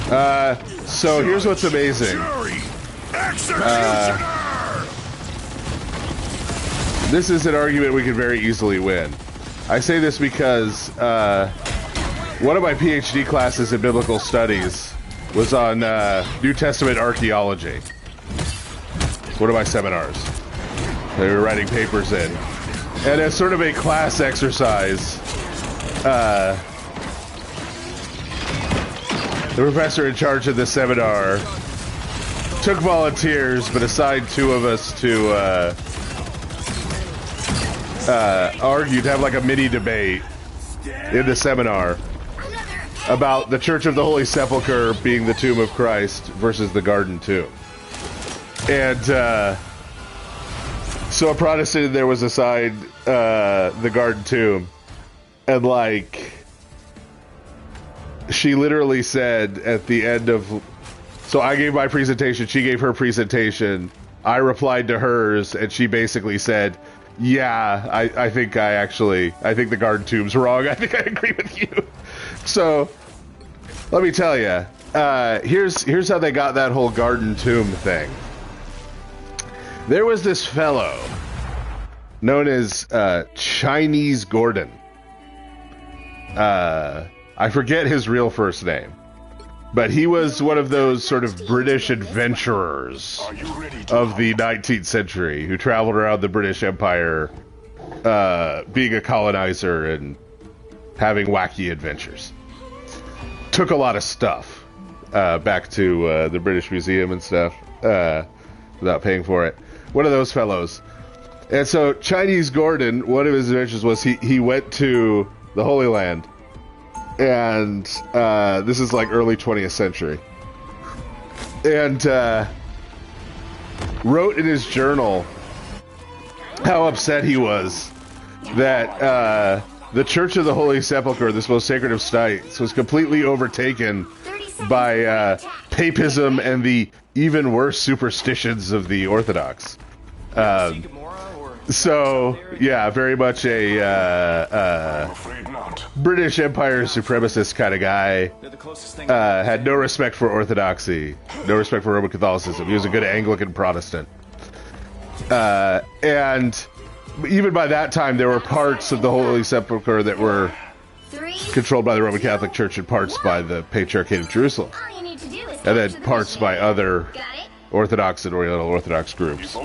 So here's what's amazing. This is an argument we could very easily win. I say this because one of my PhD classes in biblical studies was on New Testament archaeology. It's one of my seminars. They were writing papers in. And as sort of a class exercise, the professor in charge of the seminar took volunteers, but assigned two of us to argue, to have like a mini debate in the seminar about the Church of the Holy Sepulchre being the tomb of Christ versus the garden tomb. And so a Protestant there was assigned the garden tomb, and like she literally said at the end of, so I gave my presentation, she gave her presentation, I replied to hers, and she basically said, yeah, I think the garden tomb's wrong. I think I agree with you. So let me tell you, here's how they got that whole garden tomb thing. There was this fellow known as Chinese Gordon. I forget his real first name, but he was one of those sort of British adventurers of the 19th century who traveled around the British Empire, being a colonizer and having wacky adventures. Took a lot of stuff back to the British Museum and stuff without paying for it. One of those fellows. And so Chinese Gordon, one of his adventures was he went to the Holy Land. And this is like early 20th century. And wrote in his journal how upset he was that the Church of the Holy Sepulchre, this most sacred of sites, was completely overtaken by papism and the even worse superstitions of the Orthodox. So, yeah, very much a British Empire supremacist kind of guy. Had no respect for Orthodoxy, no respect for Roman Catholicism. He was a good Anglican Protestant. And even by that time, there were parts of the Holy Sepulchre that were controlled by the Roman Catholic Church and parts by the Patriarchate of Jerusalem. And then parts by other Orthodox and Oriental Orthodox groups,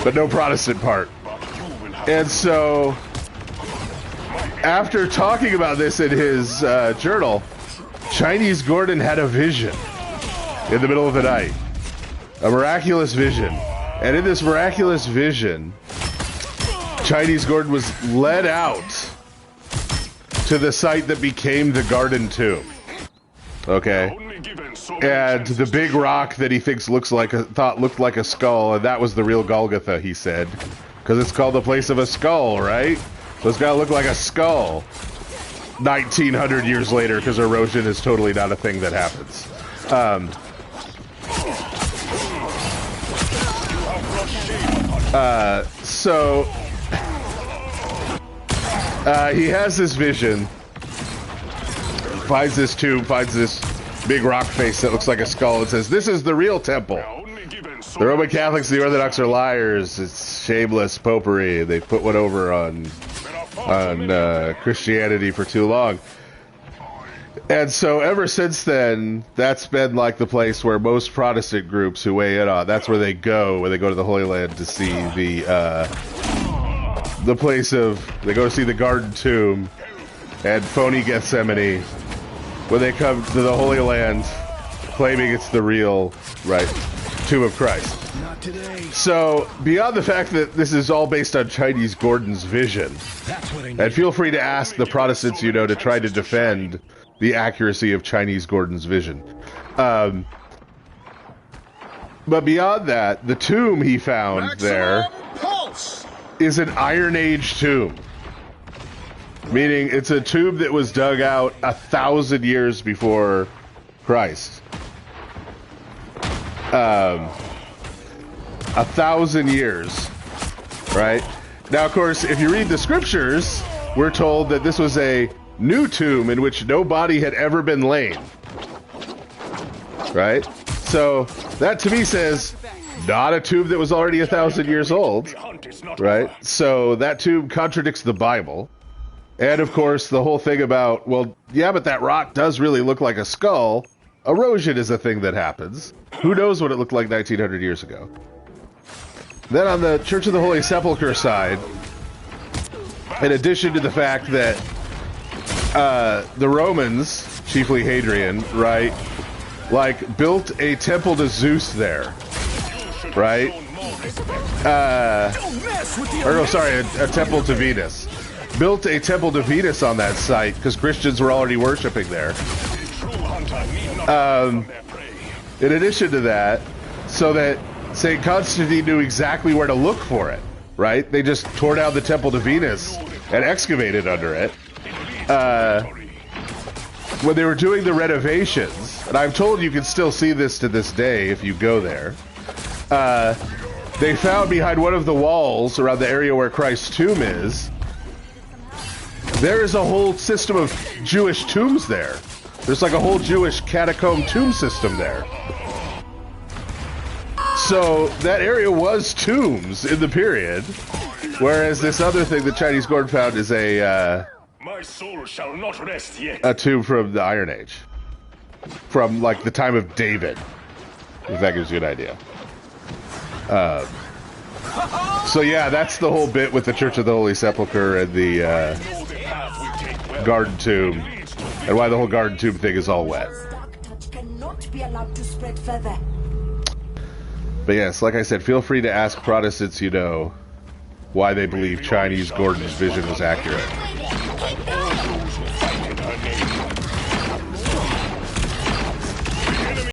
but no Protestant part. And so, after talking about this in his journal, Chinese Gordon had a vision in the middle of the night, a miraculous vision. And in this miraculous vision, Chinese Gordon was led out to the site that became the garden tomb. Okay. And the big rock that he thinks looked like a skull, and that was the real Golgotha, he said. Because it's called the place of a skull, right? So it's got to look like a skull. 1900 years later, because erosion is totally not a thing that happens. So he has this vision, finds this tomb, finds this big rock face that looks like a skull, and says, this is the real temple. The Roman Catholics and the Orthodox are liars. It's shameless popery. They put one over on Christianity for too long. And so ever since then, that's been like the place where most Protestant groups who weigh in on, that's where they go when they go to the Holy Land to see the place of, they go to see the garden tomb and phony Gethsemane when they come to the Holy Land claiming it's the real, right, tomb of Christ. Not today. So, beyond the fact that this is all based on Chinese Gordon's vision, and feel free to ask the Protestants you know to try to defend the accuracy of Chinese Gordon's vision. But beyond that, the tomb he found there is an Iron Age tomb. Meaning it's a tomb that was dug out 1,000 years before Christ. 1,000 years, right? Now, of course, if you read the scriptures, we're told that this was a new tomb in which no body had ever been laid. right? So that to me says not a tomb that was already 1,000 years old, right? So that tomb contradicts the Bible. And of course, the whole thing about, well, yeah, but that rock does really look like a skull. Erosion is a thing that happens. Who knows what it looked like 1,900 years ago? Then on the Church of the Holy Sepulchre side, in addition to the fact that the Romans, chiefly Hadrian, right, like, built a temple to Zeus there, right? A temple to Venus. Built a temple to Venus on that site because Christians were already worshiping there. In addition to that, so that St. Constantine knew exactly where to look for it, right? They just tore down the temple to Venus and excavated under it. When they were doing the renovations, and I'm told you can still see this to this day if you go there, they found behind one of the walls around the area where Christ's tomb is, there is a whole system of Jewish tombs there. There's like a whole Jewish catacomb tomb system there. So that area was tombs in the period, whereas this other thing that Chinese Gordon found is My soul shall not rest yet. a tomb from the Iron Age, from like the time of David, if that gives you an idea. So yeah, that's the whole bit with the Church of the Holy Sepulchre and the garden tomb, and why the whole garden tomb thing is all wet. But yes, like I said, feel free to ask Protestants you know why they believe Chinese Gordon's vision was accurate.